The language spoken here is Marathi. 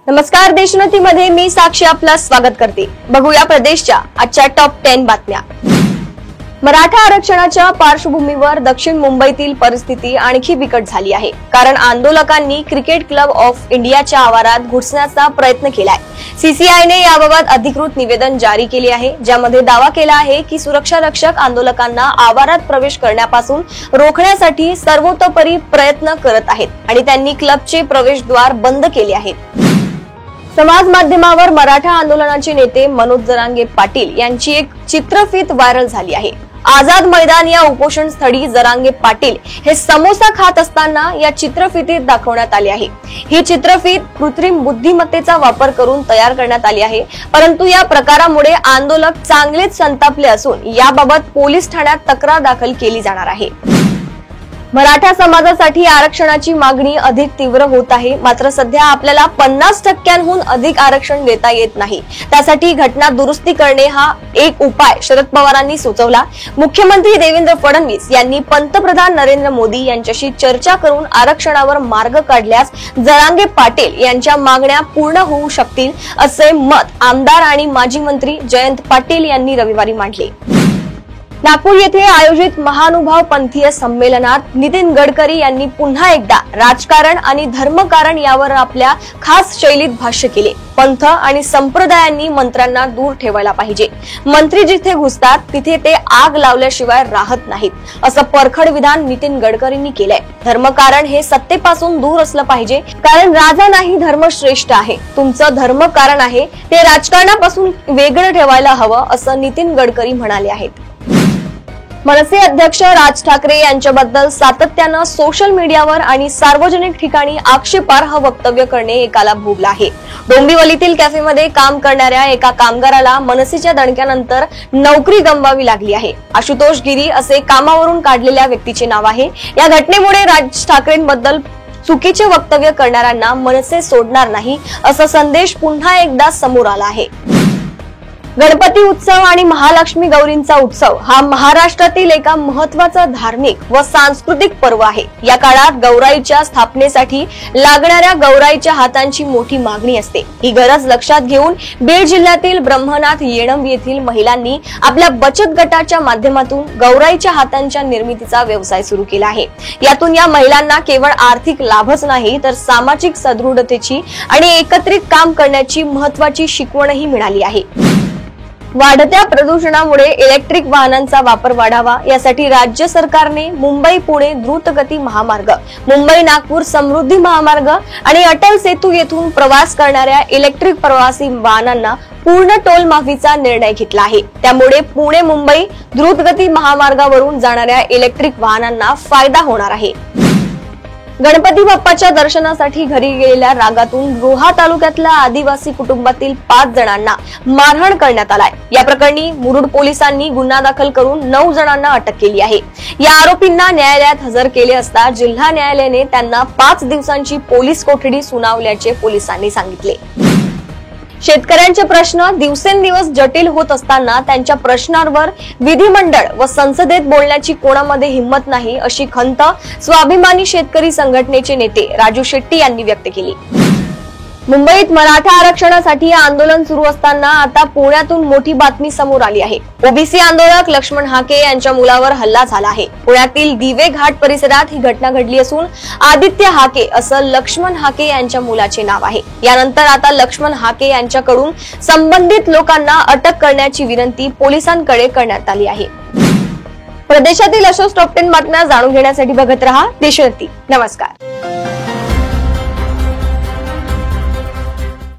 नमस्कार, देशोन्नतीमध्ये मी साक्षी आपलं स्वागत करते। बघूया प्रदेशच्या आजच्या टॉप 10 बातम्या। मराठा आरक्षणाच्या पार्श्वभूमीवर दक्षिण मुंबईतील परिस्थिती आणखी बिकट झाली आहे, कारण आंदोलकांनी क्रिकेट क्लब ऑफ इंडियाच्या आवारात घुसण्याचा प्रयत्न केलाय। सीसीआयने याबाबत अधिकृत निवेदन जारी केले आहे, ज्यामध्ये दावा केला आहे की सुरक्षा रक्षक आंदोलकांना आवारात प्रवेश करण्यापासून रोखण्यासाठी सर्वतोपरी प्रयत्न करत आहेत आणि त्यांनी क्लबचे प्रवेशद्वार बंद केले आहेत। समाज माध्यमावर मराठा आंदोलनाचे नेते मनोज जरांगे पाटील यांची एक चित्रफीत व्हायरल झाली आहे। आझाद मैदान या उपोषण स्थळी जरांगे पाटील हे समोसा खात असताना या चित्रफितीत दाखवण्यात आले आहे। ही चित्रफीत कृत्रिम बुद्धिमत्तेचा वापर करून तयार करण्यात आली आहे, परंतु या प्रकारामुळे आंदोलक चांगलेच संतापले असून याबाबत पोलीस ठाण्यात तक्रार दाखल केली जाणार आहे। मराठा समाजासाठी आरक्षणाची मागणी अधिक तीव्र होत आहे, मात्र सध्या आपल्याला 50% अधिक आरक्षण देता येत नाही। त्यासाठी घटना दुरुस्ती करणे हा एक उपाय शरद पवारांनी सुचवला। मुख्यमंत्री देवेंद्र फडणवीस यांनी पंतप्रधान नरेंद्र मोदी यांच्याशी चर्चा करून आरक्षणावर मार्ग काढल्यास जरांगे पाटील यांच्या मागण्या पूर्ण होऊ शकतील, असे मत आमदार आणि माजी मंत्री जयंत पाटील यांनी रविवारी मांडले। नागपूर येथे आयोजित महानुभाव पंथीय संमेलनात नितीन गडकरी यांनी पुन्हा एकदा राजकारण आणि धर्मकारण यावर आपल्या खास शैलीत भाष्य केले। पंथ आणि संप्रदायांनी मंत्र्यांना दूर ठेवायला पाहिजे। मंत्री जिथे घुसतात तिथे ते आग लावल्याशिवाय राहत नाहीत, असं परखड विधान नितीन गडकरींनी केलंय। धर्मकारण हे सत्तेपासून दूर असलं पाहिजे, कारण राजा नाही धर्म श्रेष्ठ आहे। तुमचं धर्मकारण आहे ते राजकारणापासून वेगळं ठेवायला हवं, असं नितीन गडकरी म्हणाले आहेत। मनसे अध्यक्ष राज ठाकरे यांच्याबद्दल सातत्यानं सोशल मीडियावर आणि सार्वजनिक ठिकाणी आक्षेपार्ह वक्तव्य करणे एकाला भोगलं आहे। डोंबिवलीतील कॅफेमध्ये काम करणाऱ्या एका कामगाराला मनसेच्या दणक्यानंतर नोकरी गमवावी लागली आहे। आशुतोष गिरी असे कामावरून काढलेल्या व्यक्तीचे नाव आहे। या घटनेमुळे राज ठाकरेंबद्दल चुकीचे वक्तव्य करणाऱ्यांना मनसे सोडणार नाही, असा संदेश पुन्हा एकदा समोर आला आहे। गणपती उत्सव आणि महालक्ष्मी गौरींचा उत्सव हा महाराष्ट्रातील एका महत्त्वाचा धार्मिक व सांस्कृतिक पर्व आहे। या काळात गौराईच्या स्थापनेसाठी लागणाऱ्या गौराईच्या हातांची मोठी मागणी असते। ही गरज लक्षात घेऊन बीड जिल्ह्यातील ब्रह्मनाथ येणम येथील महिलांनी आपल्या बचत गटाच्या माध्यमातून गौराईच्या हातांच्या निर्मितीचा व्यवसाय सुरू केला आहे। यातून या महिलांना केवळ आर्थिक लाभच नाही, तर सामाजिक सदृढतेची आणि एकत्रित काम करण्याची महत्त्वाची शिकवणही मिळाली आहे। वाढत्या प्रदूषणामुळे इलेक्ट्रिक वाहनांचा वापर वाढावा, यासाठी राज्य सरकारने मुंबई पुणे द्रुतगती महामार्ग, मुंबई नागपूर समृद्धी महामार्ग आणि अटल सेतू येथून प्रवास करणाऱ्या इलेक्ट्रिक प्रवासी वाहनांना पूर्ण टोल माफीचा निर्णय घेतला आहे। त्यामुळे पुणे मुंबई द्रुतगती महामार्गावरून जाणाऱ्या इलेक्ट्रिक वाहनांना फायदा होणार आहे। गणपती बाप्पाच्या दर्शनासाठी घरी गेलेल्या रागातून रोहा तालुक्यातल्या आदिवासी कुटुंबातील 5 जणांना मारहाण करण्यात आलाय। या प्रकरणी मुरुड पोलिसांनी गुन्हा दाखल करून 9 जणांना अटक केली आहे। या आरोपींना न्यायालयात हजर केले असता जिल्हा न्यायालयाने त्यांना 5 दिवसांची पोलीस कोठडी सुनावल्याचे पोलिसांनी सांगितले। शेतकऱ्यांचे प्रश्न दिवसेंदिवस जटिल होत असताना त्यांच्या प्रश्नांवर विधिमंडळ व संसदेत बोलण्याची कोणामध्ये हिंमत नाही, अशी खंत स्वाभिमानी शेतकरी संघटनेचे नेते राजू शेट्टी यांनी व्यक्त केली। मुंबईत मराठा आरक्षणासाठी आंदोलन सुरू असताना आता पुण्यातून मोठी बातमी समोर आली आहे। ओबीसी आंदोलक लक्ष्मण हाके यांच्या मुलावर हल्ला झाला आहे। पुण्यातील दिवे घाट परिसरात ही घटना घडली असून आदित्य हाके असं लक्ष्मण हाके यांच्या मुलाचे नाव आहे। यानंतर आता लक्ष्मण हाके यांच्याकडून संबंधित लोकांना अटक करण्याची विनंती पोलिसांकडे करण्यात आली आहे। प्रदेशातील अशाच टॉप 10 बातम्या जाणून घेण्यासाठी बघत रहा देशोन्नती। नमस्कार।